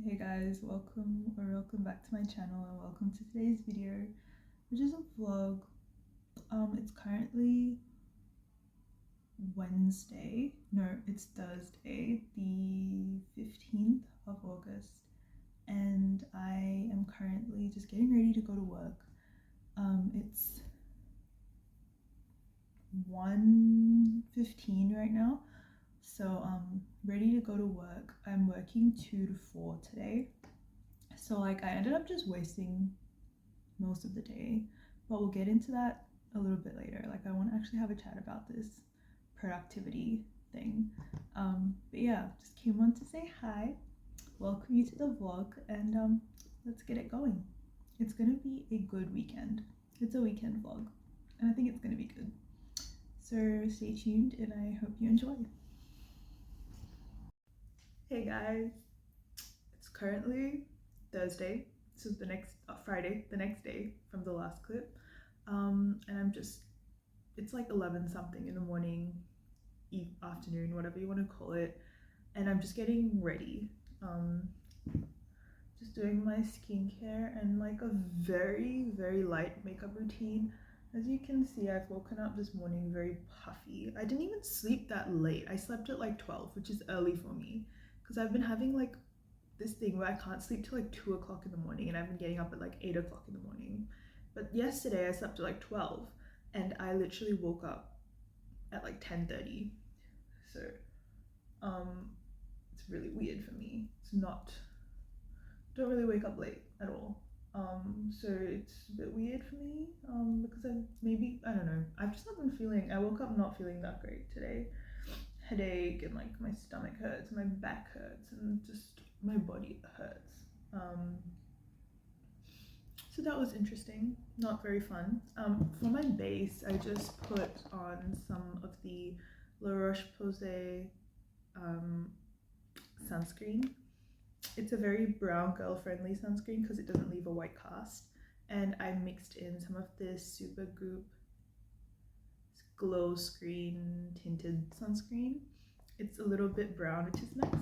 Hey guys, welcome back to my channel and welcome to today's video, which is a vlog. It's currently Wednesday. No, it's Thursday, the 15th of August, and I am currently just getting ready to go to work. It's 1:15 right now. So ready to go to work. I'm working 2 to 4 today. So like I ended up just wasting most of the day, but we'll get into that a little bit later. Like I want to actually have a chat about this productivity thing. But yeah, just came on to say hi, welcome you to the vlog, and let's get it going. It's gonna be a good weekend. It's a weekend vlog, and I think it's gonna be good. So stay tuned, and I hope you enjoy. Hey guys, it's currently Thursday. This is the next Friday, the next day from the last clip. And it's like 11 something in the morning, afternoon, whatever you want to call it. And I'm just getting ready. Just doing my skincare and like a very, very light makeup routine. As you can see, I've woken up this morning very puffy. I didn't even sleep that late. I slept at like 12, which is early for me because I've been having like this thing where I can't sleep till like 2 o'clock in the morning, and I've been getting up at like 8 o'clock in the morning. But yesterday I slept at like 12 and I literally woke up at like 10:30. So it's really weird for me. Don't really wake up late at all. So it's a bit weird for me because I don't know, I've just not been feeling, I woke up not feeling that great today. Headache, and like my stomach hurts, my back hurts, and just my body hurts. So that was interesting, not very fun. For my base, I just put on some of the La Roche-Posay sunscreen. It's a very brown girl friendly sunscreen because it doesn't leave a white cast, and I mixed in some of this Supergoop glow screen tinted sunscreen. It's a little bit brown, which is nice.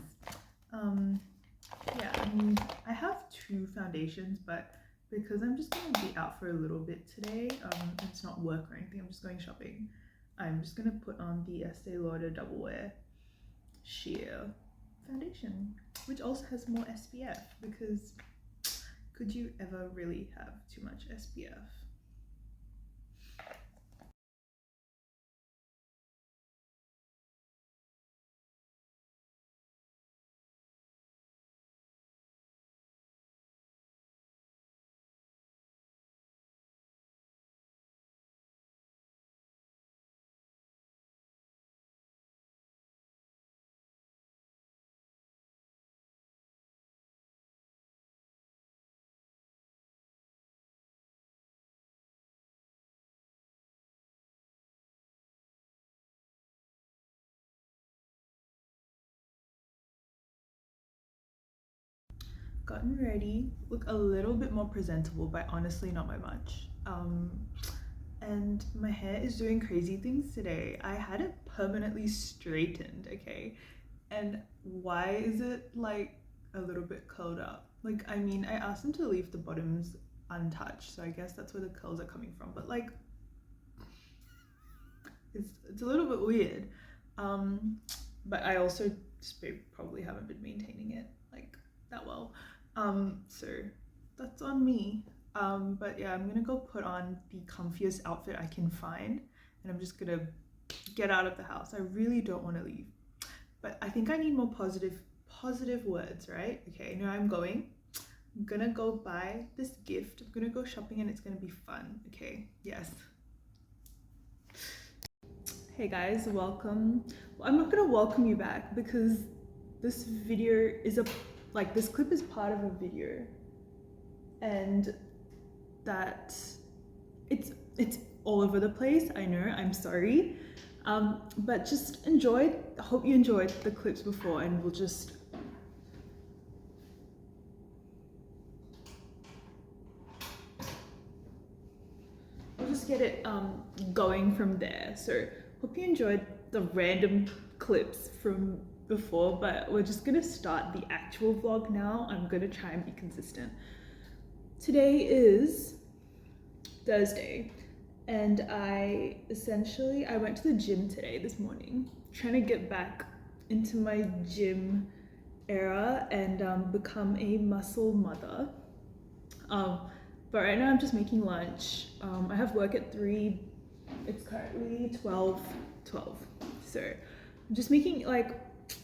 Yeah, I mean, I have two foundations, but because I'm just gonna be out for a little bit today, it's not work or anything, I'm just going shopping, I'm just gonna put on the Estee Lauder Double Wear Sheer foundation, which also has more SPF, because could you ever really have too much SPF? Gotten ready, look a little bit more presentable, but honestly not by much. And my hair is doing crazy things today. I had it permanently straightened, okay? And why is it like a little bit curled up? Like, I mean, I asked them to leave the bottoms untouched, so I guess that's where the curls are coming from, but like, it's a little bit weird. But I also just probably haven't been maintaining it like that well. So that's on me. But yeah, I'm gonna go put on the comfiest outfit I can find, and I'm just gonna get out of the house. I really don't want to leave, but I think I need more positive words, right? Okay, now I'm gonna go buy this gift. I'm gonna go shopping and it's gonna be fun. Okay, yes. Hey guys, welcome. Well, I'm not gonna welcome you back because this video is this clip is part of a video, and that it's all over the place. I know, I'm sorry. But just hope you enjoyed the clips before, and we'll just get it going from there. So hope you enjoyed the random clips from before, but we're just gonna start the actual vlog now. I'm gonna try and be consistent. Today is Thursday, and I went to the gym today this morning, trying to get back into my gym era and become a muscle mother. But right now I'm just making lunch. I have work at 3. It's currently 12. So I'm just making like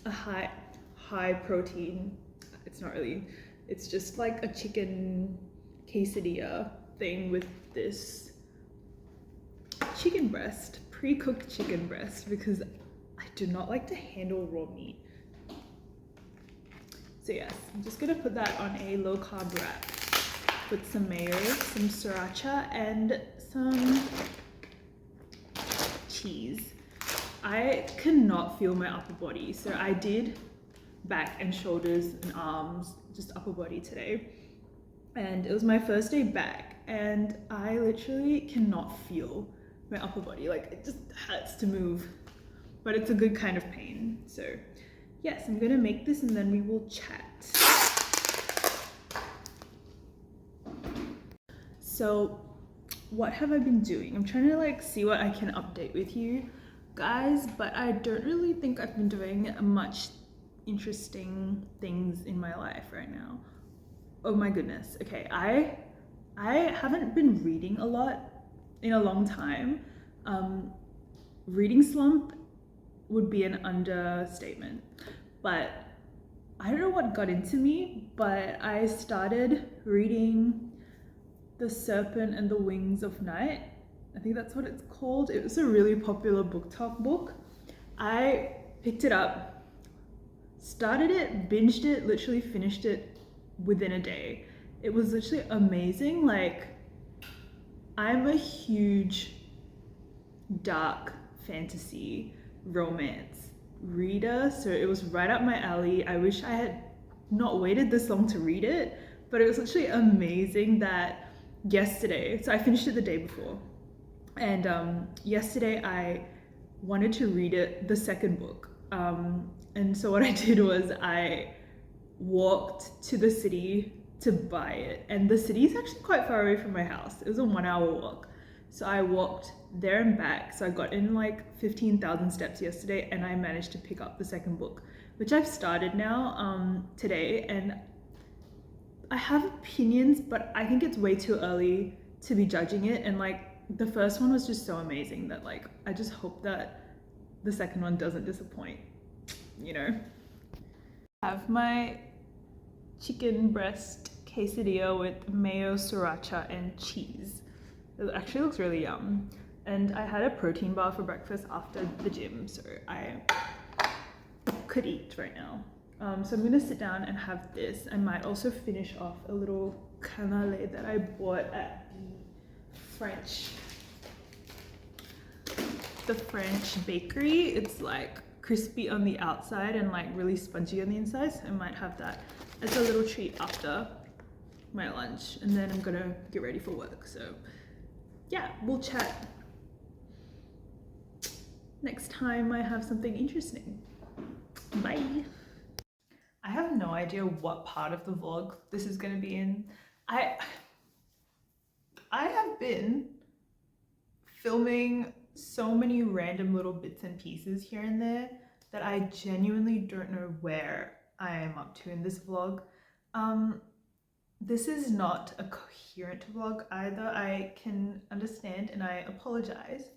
a high protein. It's not really, it's just like a chicken quesadilla thing with this chicken breast, pre-cooked chicken breast, because I do not like to handle raw meat. So yes, I'm just gonna put that on a low carb wrap with some mayo, some sriracha, and some cheese. I cannot feel my upper body, so I did back and shoulders and arms, just upper body today. And it was my first day back, and I literally cannot feel my upper body. Like, it just hurts to move, but it's a good kind of pain. So yes, I'm gonna make this and then we will chat. So what have I been doing? I'm trying to like see what I can update with you guys, but I don't really think I've been doing much interesting things in my life right now. Oh my goodness. Okay, I haven't been reading a lot in a long time. Reading slump would be an understatement, but I don't know what got into me, but I started reading The Serpent and the Wings of Night. I think that's what it's called. It was a really popular book talk book. I picked it up, started it, binged it, literally finished it within a day. It was literally amazing. Like, I'm a huge dark fantasy romance reader, so it was right up my alley. I wish I had not waited this long to read it, but it was literally amazing that yesterday, so I finished it the day before, and yesterday I wanted to read it, the second book, and so what I did was I walked to the city to buy it, and the city is actually quite far away from my house. It was a 1-hour walk, so I walked there and back. So I got in like 15,000 steps yesterday, and I managed to pick up the second book, which I've started now today, and I have opinions, but I think it's way too early to be judging it. And like, the first one was just so amazing that like, I just hope that the second one doesn't disappoint, you know. I have my chicken breast quesadilla with mayo, sriracha, and cheese. It actually looks really yum. And I had a protein bar for breakfast after the gym, so I could eat right now. So I'm gonna sit down and have this. I might also finish off a little canale that I bought at the French bakery. It's like crispy on the outside and like really spongy on the inside. So I might have that as a little treat after my lunch, and then I'm gonna get ready for work. So yeah, we'll chat next time I have something interesting. Bye. I have no idea what part of the vlog this is gonna be in. I have been filming so many random little bits and pieces here and there that I genuinely don't know where I am up to in this vlog. This is not a coherent vlog either. I can understand and I apologize.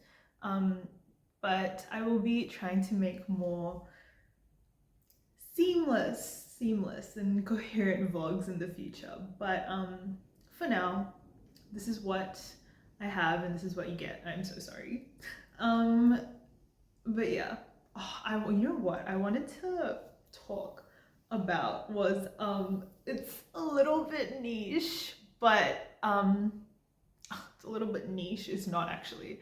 But I will be trying to make more seamless and coherent vlogs in the future. But for now, this is what I have and this is what you get. I'm so sorry. But yeah, you know what I wanted to talk about was it's a little bit niche, but it's a little bit niche. It's not actually.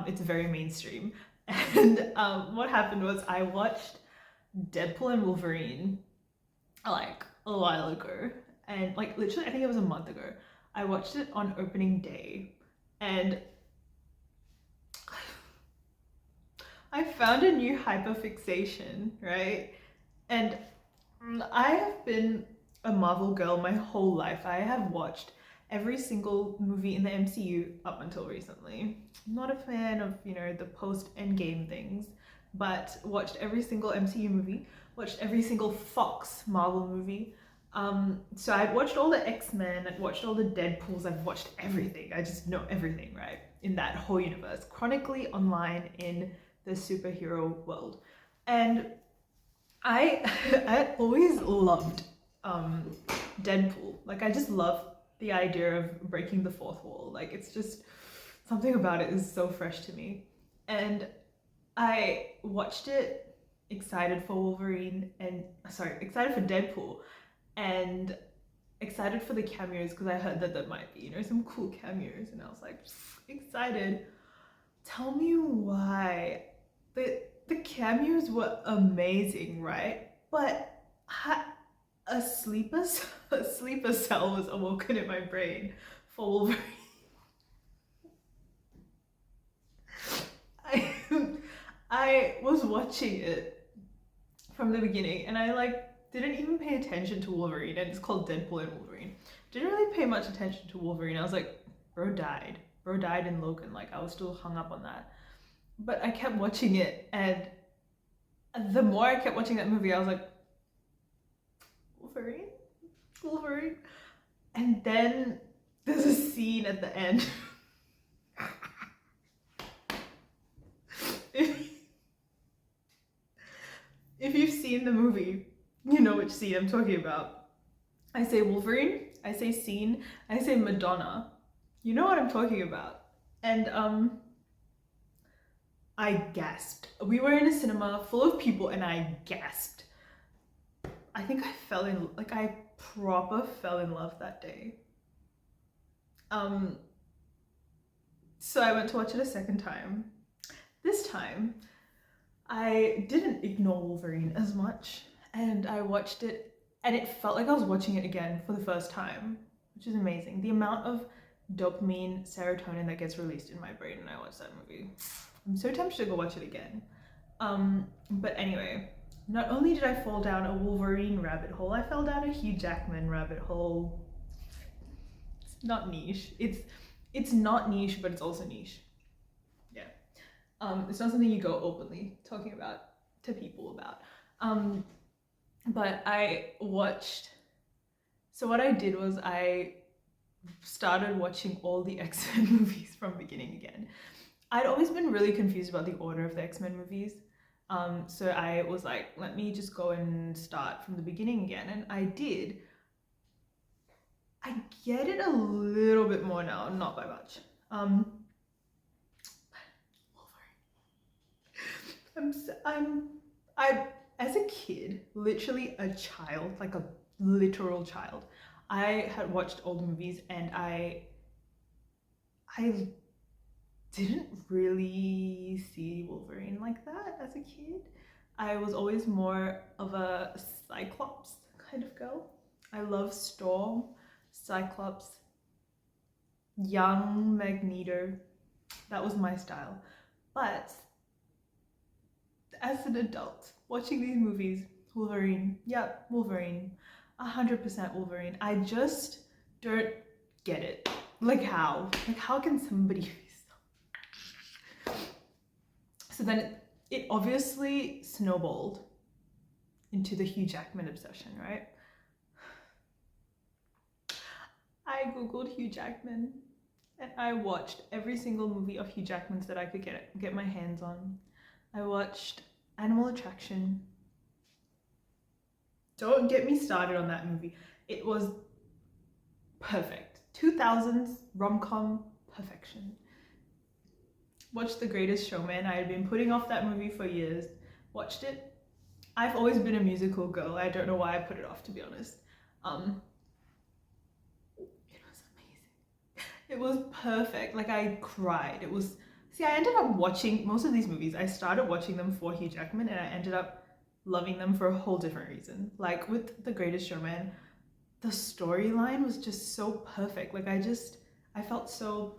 It's very mainstream. And what happened was I watched Deadpool and Wolverine like a while ago, and like literally I think it was a month ago. I watched it on opening day, and I found a new hyperfixation, right? And I have been a Marvel girl my whole life. I have watched every single movie in the MCU up until recently. I'm not a fan of, the post-Endgame things, but watched every single MCU movie, watched every single Fox Marvel movie. So I've watched all the X-Men, I've watched all the Deadpools, I've watched everything. I just know everything, right? In that whole universe, chronically online in the superhero world. And I I always loved Deadpool. Like I just love the idea of breaking the fourth wall. Like it's just something about it is so fresh to me. And I watched it excited for Wolverine and sorry, excited for Deadpool and excited for the cameos because I heard that there might be, some cool cameos and I was like excited. Tell me why. The cameos were amazing, right? But a sleeper a sleeper cell was awoken in my brain for Wolverine. I I was watching it from the beginning and I didn't even pay attention to Wolverine, and it's called Deadpool and Wolverine. Didn't really pay much attention to Wolverine. I was like, bro died. Bro died in Logan. Like I was still hung up on that. But I kept watching it, and the more I kept watching that movie, I was like, Wolverine? Wolverine? And then there's a scene at the end. If you've seen the movie, you know which scene I'm talking about. I say Wolverine, I say scene, I say Madonna. You know what I'm talking about. And I gasped. We were in a cinema full of people and I gasped. I think I proper fell in love that day. So I went to watch it a second time. This time, I didn't ignore Wolverine as much, and I watched it, and it felt like I was watching it again for the first time, which is amazing. The amount of dopamine, serotonin that gets released in my brain when I watch that movie. I'm so tempted to go watch it again. But anyway, not only did I fall down a Wolverine rabbit hole, I fell down a Hugh Jackman rabbit hole. It's not niche. It's not niche, but it's also niche. Yeah. It's not something you go openly talking about to people about. But I watched. So what I did was I started watching all the X-Men movies from beginning again. I'd always been really confused about the order of the X-Men movies. So I was like, let me just go and start from the beginning again. And I did. I get it a little bit more now, not by much. I as a kid, literally a child, like a literal child, I had watched old movies and I didn't really see Wolverine like that as a kid. I was always more of a Cyclops kind of girl. I love Storm, Cyclops, young Magneto. That was my style. But as an adult, watching these movies, Wolverine, yep, Wolverine, 100% Wolverine. I just don't get it. Like how? Like how can somebody be so... So then it obviously snowballed into the Hugh Jackman obsession, right? I googled Hugh Jackman and I watched every single movie of Hugh Jackman's that I could get my hands on. I watched Animal Attraction. Don't get me started on that movie. It was perfect. 2000s rom-com perfection. Watched The Greatest Showman. I had been putting off that movie for years. Watched it. I've always been a musical girl. I don't know why I put it off, to be honest. It was amazing. It was perfect. Like I cried. It was... See, I ended up watching most of these movies. I started watching them for Hugh Jackman and I ended up loving them for a whole different reason. Like with The Greatest Showman, the storyline was just so perfect. Like I felt so...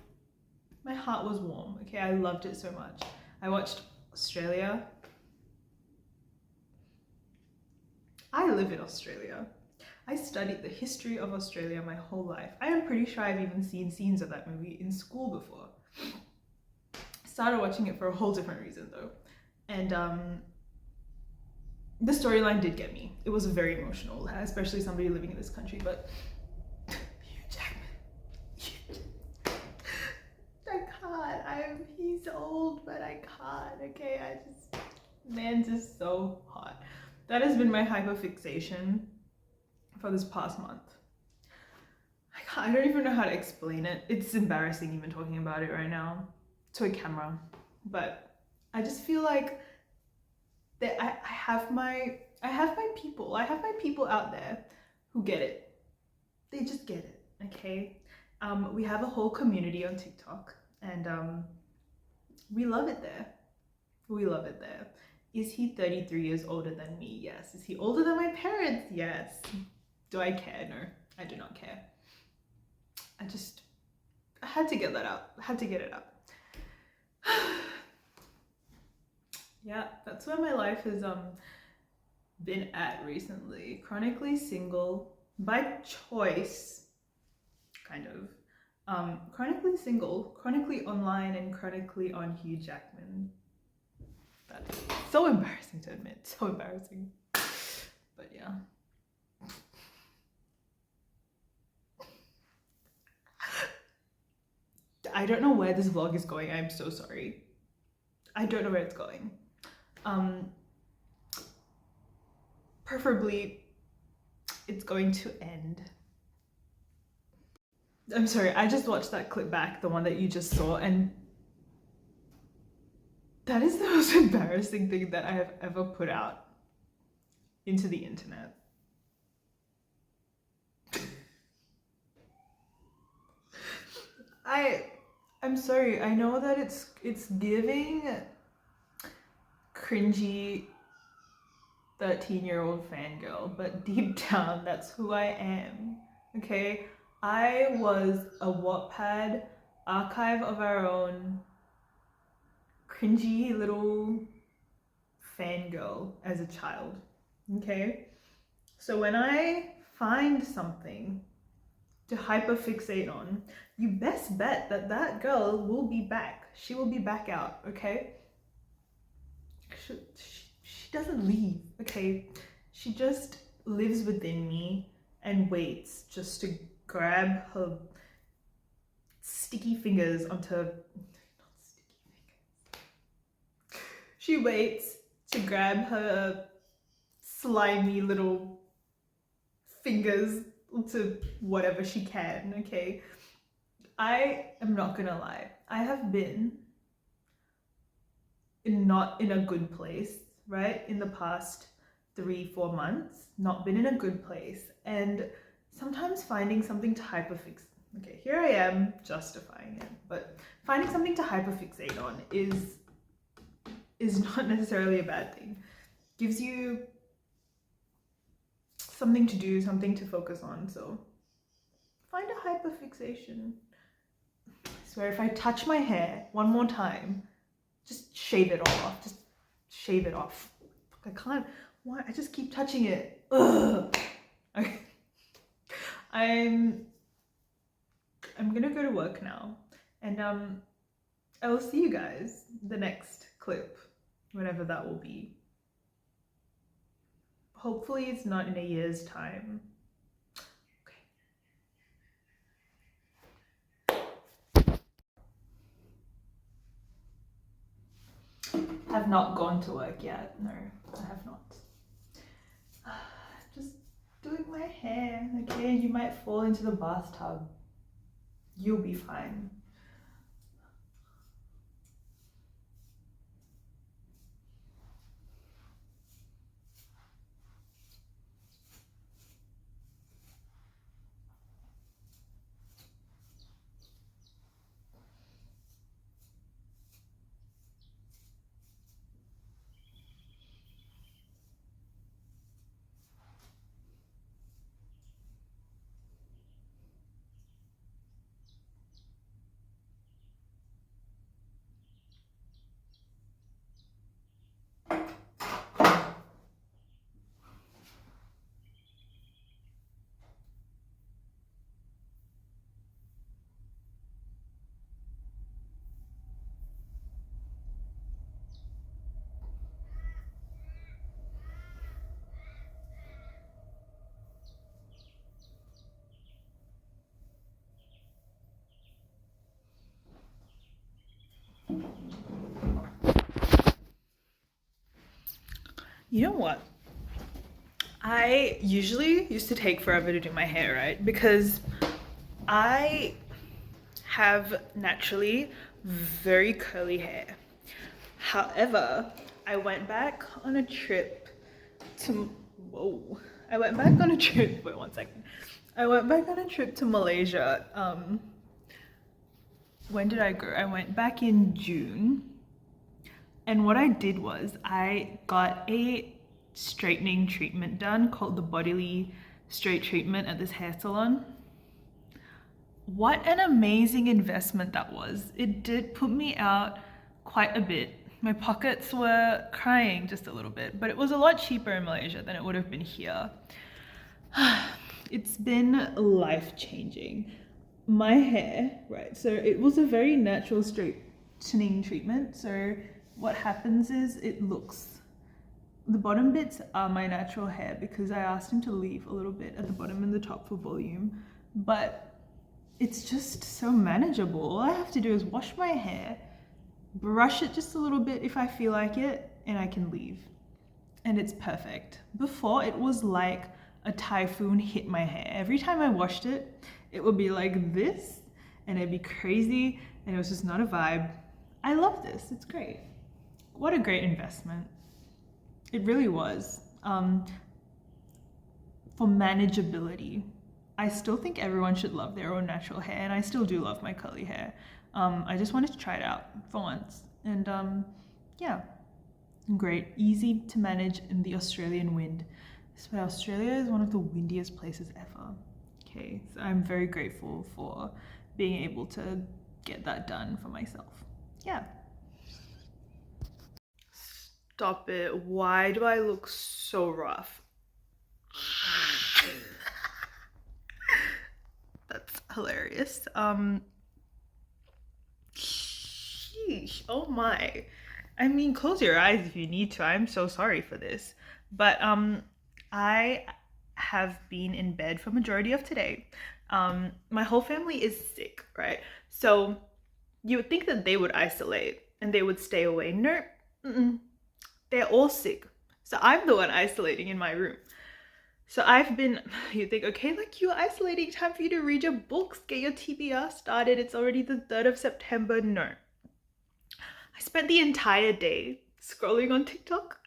My heart was warm. Okay, I loved it so much. I watched Australia. I live in Australia. I studied the history of Australia my whole life. I am pretty sure I've even seen scenes of that movie in school before. Started watching it for a whole different reason though. And the storyline did get me. It was very emotional, especially somebody living in this country, but Hugh Jackman. I can't. He's old, but I can't. Okay, man's just so hot. That has been my hyperfixation for this past month. I don't even know how to explain it. It's embarrassing even talking about it right now to a camera, but I just feel like that I have my people. I have my people out there who get it. They just get it, okay? We have a whole community on TikTok, and we love it there. We love it there. Is he 33 years older than me? Yes. Is he older than my parents? Yes. Do I care? No, I do not care. I had to get that out. I had to get it out. Yeah, that's where my life has been at recently. Chronically single by choice, kind of. Chronically single, chronically online, and chronically on Hugh Jackman. That's so embarrassing to admit. So embarrassing. But yeah. I don't know where this vlog is going. I'm so sorry. I don't know where it's going. Preferably, it's going to end. I'm sorry, I just watched that clip back, the one that you just saw, and that is the most embarrassing thing that I have ever put out into the internet. I'm sorry, I know that it's giving cringy 13-year-old fangirl, but deep down that's who I am. Okay? I was a Wattpad archive of our own cringy little fangirl as a child. Okay? So when I find something to hyperfixate on, you best bet that that girl will be back. She will be back out, okay? She doesn't leave, okay? She just lives within me and waits just to grab her sticky fingers onto, not sticky fingers. She waits to grab her slimy little fingers onto whatever she can, okay? I am not gonna lie. I have been not in a good place, right? In the past 3-4 months, not been in a good place. And sometimes finding something to hyperfix, okay, here I am justifying it, but finding something to hyperfixate on is not necessarily a bad thing. Gives you something to do, something to focus on. So find a hyperfixation. I swear if I touch my hair one more time, just shave it all off. Just shave it off. I can't. Why? I just keep touching it. Ugh. Okay. I'm gonna go to work now, and I will see you guys the next clip, whenever that will be. Hopefully it's not in a year's time. Have not gone to work yet. No, I have not. Just doing my hair, okay? You might fall into the bathtub. You'll be fine. You know what? I usually used to take forever to do my hair, right? Because I have naturally very curly hair. However, I went back on a trip to, whoa. I went back on a trip, wait 1 second. I went back on a trip to Malaysia. When did I go? I went back in June. And what I did was I got a straightening treatment done called the Bodily Straight Treatment at this hair salon. What an amazing investment that was. It did put me out quite a bit. My pockets were crying just a little bit, but it was a lot cheaper in Malaysia than it would have been here. It's been life-changing. My hair, right, so it was a very natural straightening treatment. So what happens is the bottom bits are my natural hair because I asked him to leave a little bit at the bottom and the top for volume, but it's just so manageable. All I have to do is wash my hair, brush it just a little bit if I feel like it, and I can leave. And it's perfect. Before, it was like a typhoon hit my hair. Every time I washed it, it would be like this, and it'd be crazy, and it was just not a vibe. I love this, it's great. What a great investment. It really was. For manageability, I still think everyone should love their own natural hair, and I still do love my curly hair. I just wanted to try it out for once, and yeah, great, easy to manage in the Australian wind. So Australia is one of the windiest places ever. Okay, so I'm very grateful for being able to get that done for myself. Yeah. Stop it. Why do I look so rough? That's hilarious. Sheesh. Oh my. I mean, close your eyes if you need to. I'm so sorry for this. But I have been in bed for majority of today. My whole family is sick, right? So you would think that they would isolate and they would stay away. No, they're all sick. So I'm the one isolating in my room. So you think, okay, like you're isolating, time for you to read your books, get your TBR started. It's already the 3rd of September. No. I spent the entire day scrolling on TikTok,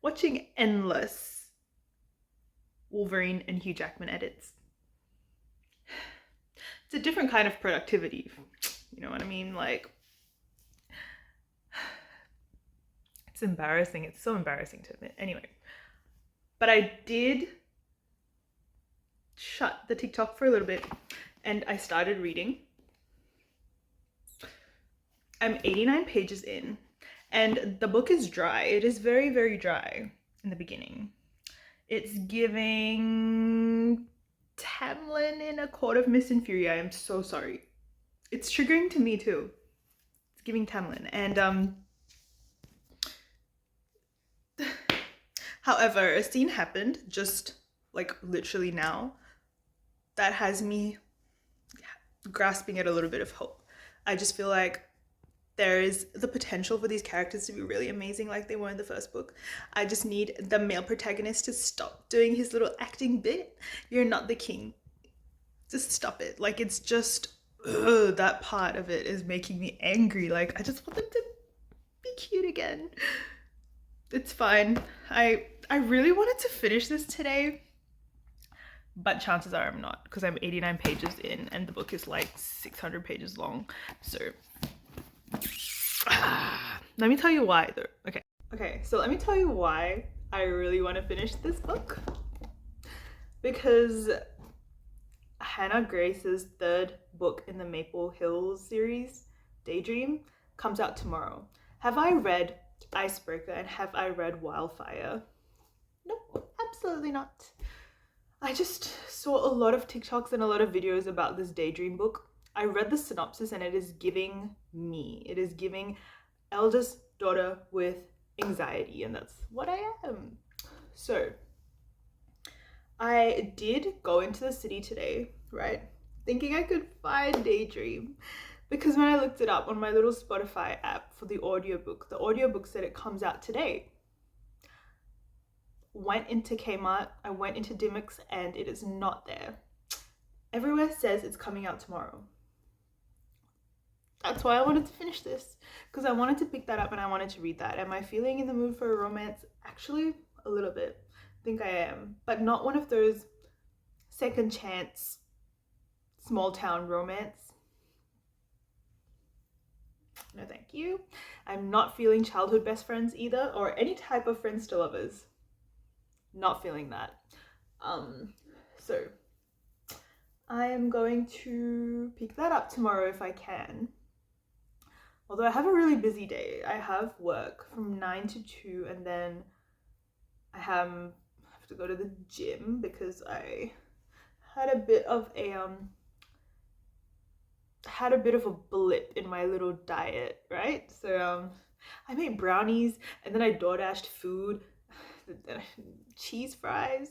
watching endless Wolverine and Hugh Jackman edits. It's a different kind of productivity. You know what I mean? Like, it's embarrassing. It's so embarrassing to admit. Anyway, but I did shut the TikTok for a little bit and I started reading. I'm 89 pages in and the book is dry. It is very, very dry in the beginning. It's giving Tamlin in A Court of Mist and Fury. I am so sorry. It's triggering to me too. It's giving Tamlin. And however, a scene happened just like literally now that has me grasping at a little bit of hope. I just feel like there is the potential for these characters to be really amazing like they were in the first book. I just need the male protagonist to stop doing his little acting bit. You're not the king. Just stop it. Like, it's just, that part of it is making me angry. Like, I just want them to be cute again. It's fine. I really wanted to finish this today, but chances are I'm not, because I'm 89 pages in and the book is like 600 pages long. So let me tell you why though. Okay, so let me tell you why I really want to finish this book. Because Hannah Grace's 3rd book in the Maple Hills series, Daydream, comes out tomorrow. Have I read Icebreaker and have I read Wildfire? Nope, absolutely not. I just saw a lot of TikToks and a lot of videos about this Daydream book. I read the synopsis and it is giving eldest daughter with anxiety, and that's what I am. So I did go into the city today, right? Thinking I could find Daydream, because when I looked it up on my little Spotify app for the audiobook said it comes out today. went into Kmart, I went into Dimmicks, and it is not there. Everywhere says it's coming out tomorrow. That's why I wanted to finish this, because I wanted to pick that up and I wanted to read that. Am I feeling in the mood for a romance? Actually, a little bit. I think I am, but not one of those second chance small town romance. No thank you. I'm not feeling childhood best friends either, or any type of friends to lovers. Not feeling that. So I am going to pick that up tomorrow if I can. Although I have a really busy day. I have work from 9 to 2, and then I have to go to the gym because I had a bit of a blip in my little diet, right? So I made brownies, and then I DoorDashed food, cheese fries.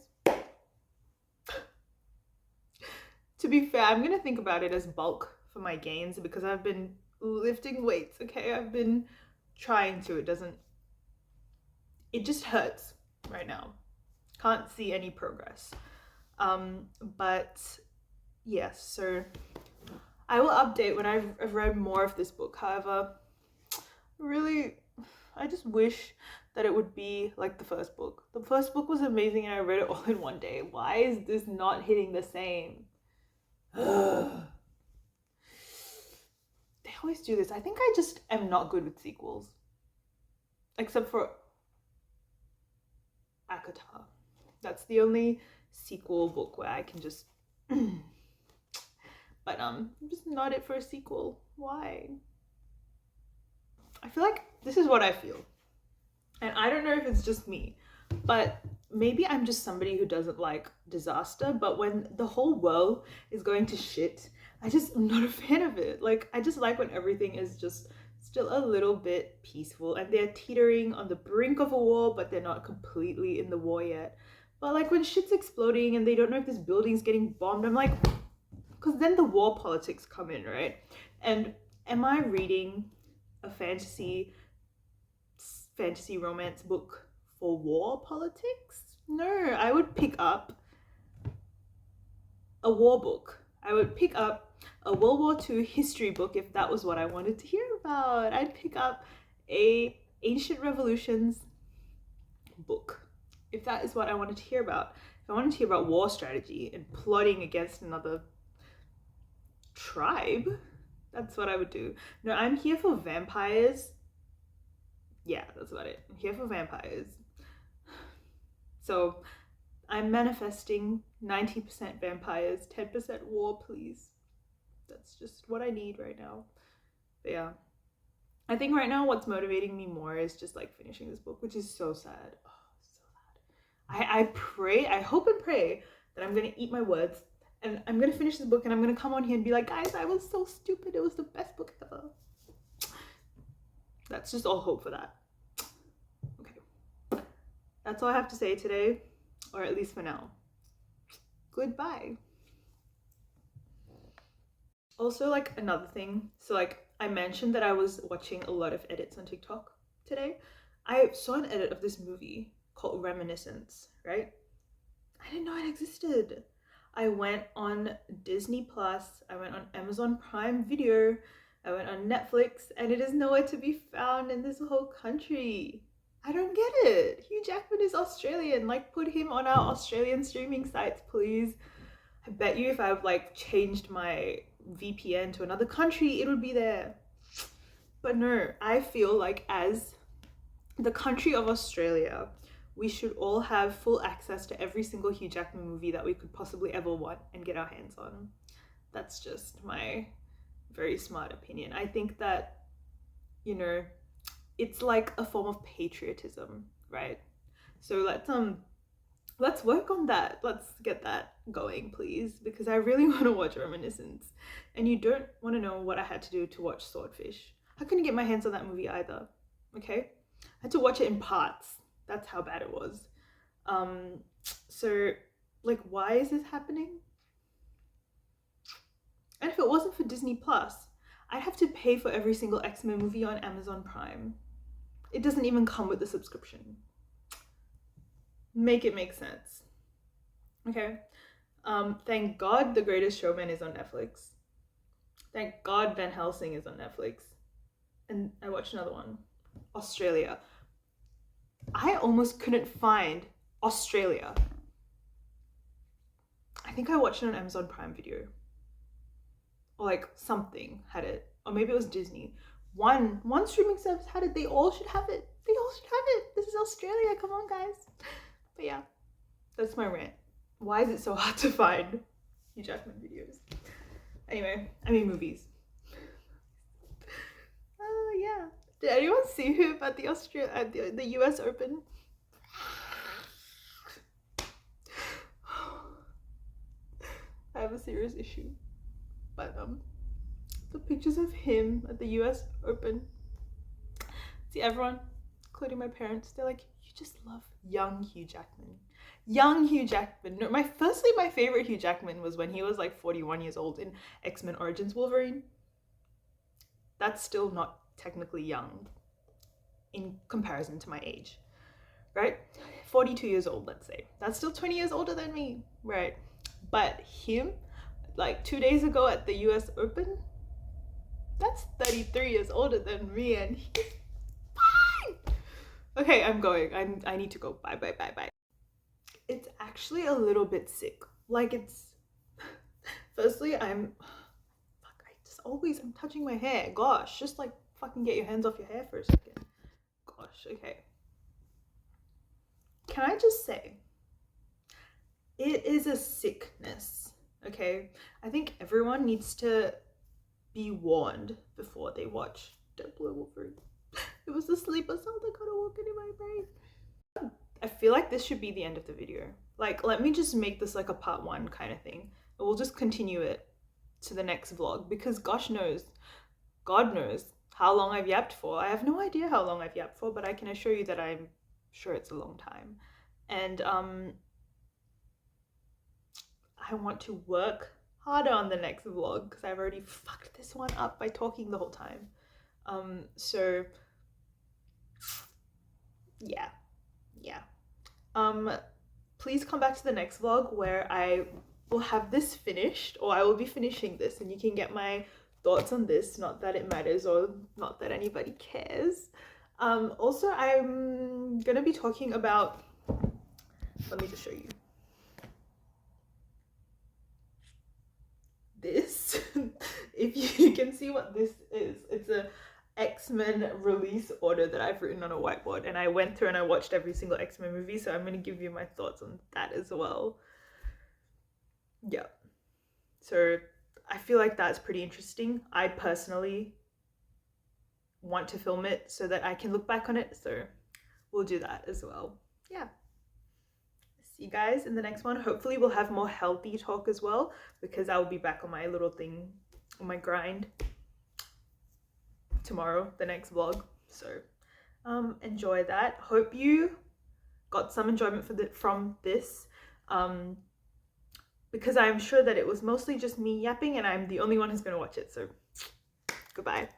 To be fair, I'm gonna think about it as bulk for my gains because I've been lifting weights, okay? I've been trying to. It just hurts right now. Can't see any progress. But yes, so I will update when I've read more of this book. However, really, I just wish that it would be like the first book. The first book was amazing and I read it all in one day. Why is this not hitting the same? They always do this. I think I just am not good with sequels. Except for Akata. That's the only sequel book where I can just but I'm just not it for a sequel. Why? I feel like this is what I feel. And I don't know if it's just me, but maybe I'm just somebody who doesn't like disaster, but when the whole world is going to shit, I'm not a fan of it. Like, I just like when everything is just still a little bit peaceful and they're teetering on the brink of a war, but they're not completely in the war yet. But like when shit's exploding and they don't know if this building's getting bombed, I'm like, because then the war politics come in, right? And am I reading a fantasy romance book for war politics? No, I would pick up a war book. I would pick up a World War II history book if that was what I wanted to hear about. I'd pick up a ancient revolutions book if that is what I wanted to hear about. If I wanted to hear about war strategy and plotting against another tribe, that's what I would do. No, I'm here for vampires. Yeah, that's about it. I'm here for vampires. So I'm manifesting 90% vampires, 10% war, please. That's just what I need right now. But yeah, I think right now what's motivating me more is just like finishing this book, which is so sad. Oh, so sad. I hope and pray that I'm gonna eat my words and I'm gonna finish this book and I'm gonna come on here and be like, guys, I was so stupid. It was the best book ever. That's just all hope for that. Okay. That's all I have to say today, or at least for now. Goodbye. Also, like another thing, so like I mentioned that I was watching a lot of edits on TikTok today. I saw an edit of this movie called Reminiscence, right? I didn't know it existed. I went on Disney Plus, I went on Amazon Prime Video, I went on Netflix, and it is nowhere to be found in this whole country. I don't get it. Hugh Jackman is Australian. Like, put him on our Australian streaming sites, please. I bet you if I like changed my VPN to another country, it would be there. But no, I feel like as the country of Australia, we should all have full access to every single Hugh Jackman movie that we could possibly ever want and get our hands on. That's just my very smart opinion. I think that, you know, it's like a form of patriotism, right? So let's work on that. Let's get that going, please, because I really want to watch Reminiscence. And you don't want to know what I had to do to watch Swordfish. I couldn't get my hands on that movie either, okay? I had to watch it in parts. That's how bad it was. So, like, why is this happening? And if it wasn't for Disney Plus, I'd have to pay for every single X-Men movie on Amazon Prime. It doesn't even come with the subscription. make it make sense. Okay. Thank God The Greatest Showman is on Netflix. Thank God Van Helsing is on Netflix. And I watched another one, Australia. I almost couldn't find Australia. I think I watched it on Amazon Prime Video. Or like something had it. Or maybe it was Disney. One streaming service had it. They all should have it. They all should have it. This is Australia. Come on, guys. But yeah, that's my rant. Why is it so hard to find Hugh Jackman videos? Anyway, I mean movies. Yeah. Did anyone see him at the US Open? I have a serious issue. But the pictures of him at the US Open. See, everyone, including my parents, they're like, you just love young Hugh Jackman. Young Hugh Jackman. No, my favorite Hugh Jackman was when he was like 41 years old in X-Men Origins Wolverine. That's still not technically young in comparison to my age, right? 42 years old, let's say. That's still 20 years older than me, right? But him, like 2 days ago at the US Open, that's 33 years older than me, and he's fine. Okay, I'm going. I need to go. Bye. It's actually a little bit sick. Like it's firstly, I'm touching my hair. Gosh, just like fucking get your hands off your hair for a second. Gosh, okay. Can I just say, it is a sickness, okay? I think everyone needs to be warned before they watch Deadpool Wolverine. It was the sleeper sound that got awoken in my brain. I feel like this should be the end of the video. Like, let me just make this like a part 1 kind of thing. And we'll just continue it to the next vlog because God knows how long I've yapped for. I have no idea how long I've yapped for, but I can assure you that I'm sure it's a long time. And I want to work harder on the next vlog because I've already fucked this one up by talking the whole time. So yeah. Please come back to the next vlog where I will have this finished, or I will be finishing this, and you can get my thoughts on this. Not that it matters, or not that anybody cares. Also, I'm gonna be talking about. Let me just show you this. If you can see what this is, it's a X-Men release order that I've written on a whiteboard, and I went through and I watched every single X-Men movie, so I'm going to give you my thoughts on that as well. Yeah, so I feel like that's pretty interesting. I personally want to film it so that I can look back on it, so we'll do that as well. Yeah, see you guys in the next one. Hopefully we'll have more healthy talk as well, because I will be back on my little thing, on my grind tomorrow, the next vlog. So enjoy that. Hope you got some enjoyment from this, because I'm sure that it was mostly just me yapping and I'm the only one who's going to watch it. So goodbye.